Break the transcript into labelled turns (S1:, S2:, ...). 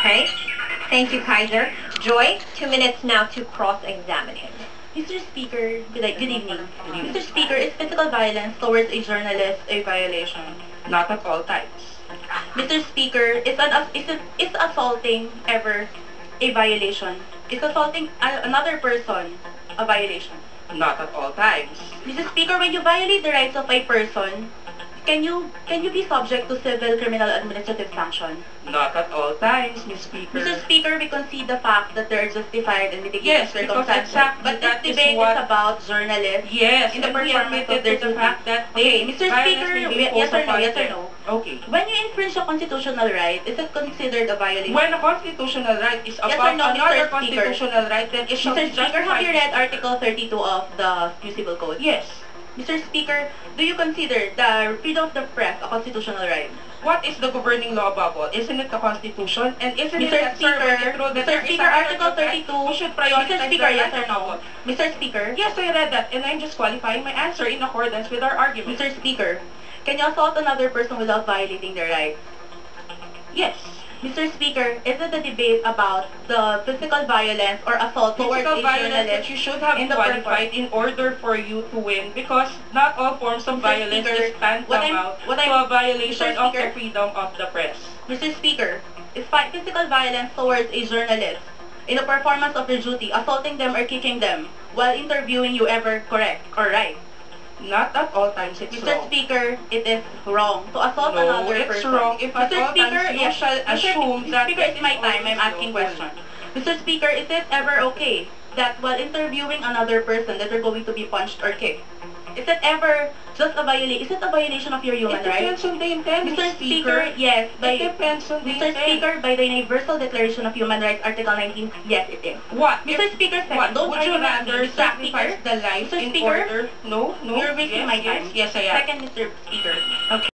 S1: Okay. Thank you, Kaiser. Joy, 2 minutes now to cross-examine him.
S2: Mr. Speaker, good evening. Mr. Speaker, is physical violence towards a journalist a violation?
S3: Not at all times.
S2: Mr. Speaker, is assaulting ever a violation? Is assaulting another person a violation?
S3: Not at all times.
S2: Mr. Speaker, when you violate the rights of a person, can you be subject to civil, criminal, administrative sanction?
S3: Not at all times, Ms. Speaker.
S2: Mr. Speaker, we concede the fact that there are justified and mitigating
S3: Yes, because
S2: circumstances.
S3: exactly
S2: But
S3: that
S2: this
S3: is
S2: debate
S3: what-
S2: is about journalists.
S3: Yes,
S2: in the
S3: and we
S2: performance of
S3: admitted
S2: their
S3: to the
S2: duty.
S3: fact that
S2: Okay, Mr.
S3: violence
S2: Speaker,
S3: may be
S2: yes or
S3: imposed
S2: no, yes or
S3: upon
S2: no?
S3: Okay.
S2: When you infringe a constitutional right, is it considered a violation?
S3: When a constitutional right is
S2: Yes
S3: above
S2: or no, Mr.
S3: another
S2: Speaker?
S3: constitutional right, then it shall
S2: Mr.
S3: be
S2: Speaker, have you
S3: justified.
S2: read Article 32 of the Civil Code?
S3: Yes.
S2: Mr. Speaker, do you consider the freedom of the press a constitutional right?
S3: What is the governing law above all? Isn't it the Constitution? And isn't it
S2: Mr.
S3: that servant rule that
S2: Mr.
S3: there is
S2: Speaker,
S3: a
S2: Article
S3: right
S2: 32.
S3: we should prioritize
S2: Mr. Speaker,
S3: the
S2: yes
S3: right
S2: or no?
S3: of all?
S2: Mr. Speaker?
S3: Yes, I read that, and I'm just qualifying my answer in accordance with our argument.
S2: Mr. Speaker, can you assault another person without violating their rights?
S3: Yes.
S2: Mr. Speaker, is it a debate about the physical violence or assault towards
S3: Physical
S2: a
S3: violence that
S2: journalist
S3: you should have
S2: in the
S3: qualified in order for you to win, because not all forms of
S2: Mr.
S3: violence
S2: Speaker,
S3: is tantamount
S2: what
S3: to
S2: I'm-
S3: a violation
S2: Mr.
S3: of the
S2: Speaker?
S3: freedom of the press.
S2: Mr. Speaker, is physical violence towards a journalist in the performance of their duty, assaulting them or kicking them while interviewing you ever correct or right?
S3: Not at all times it's
S2: Mr.
S3: wrong.
S2: Speaker, it is wrong to assault
S3: No,
S2: another
S3: it's
S2: person.
S3: wrong if at
S2: Mr.
S3: all
S2: Speaker,
S3: times you
S2: yes,
S3: shall assume that
S2: Speaker,
S3: it
S2: it's
S3: is
S2: my time. I'm
S3: always
S2: asking
S3: lawful.
S2: question. Mr. Speaker, is it ever okay that while interviewing another person that you're going to be punched or kicked? Is it ever just a violation? Is it a violation of your human
S3: It depends
S2: rights?
S3: on the intent,
S2: Mr. Speaker, yes.
S3: It depends on the
S2: Mr.
S3: intent.
S2: Speaker, by the Universal Declaration of Human Rights, Article 19, yes, it is.
S3: What?
S2: Mr. Speaker, second,
S3: What?
S2: don't
S3: Would you
S2: argue with me.
S3: rather
S2: Mr.
S3: sacrifice
S2: Speaker,
S3: the life
S2: Mr.
S3: in
S2: Speaker,
S3: order? No, no.
S2: you're wasting
S3: Yes,
S2: my time.
S3: Yes, I am.
S2: Second, Mr. Speaker. Okay.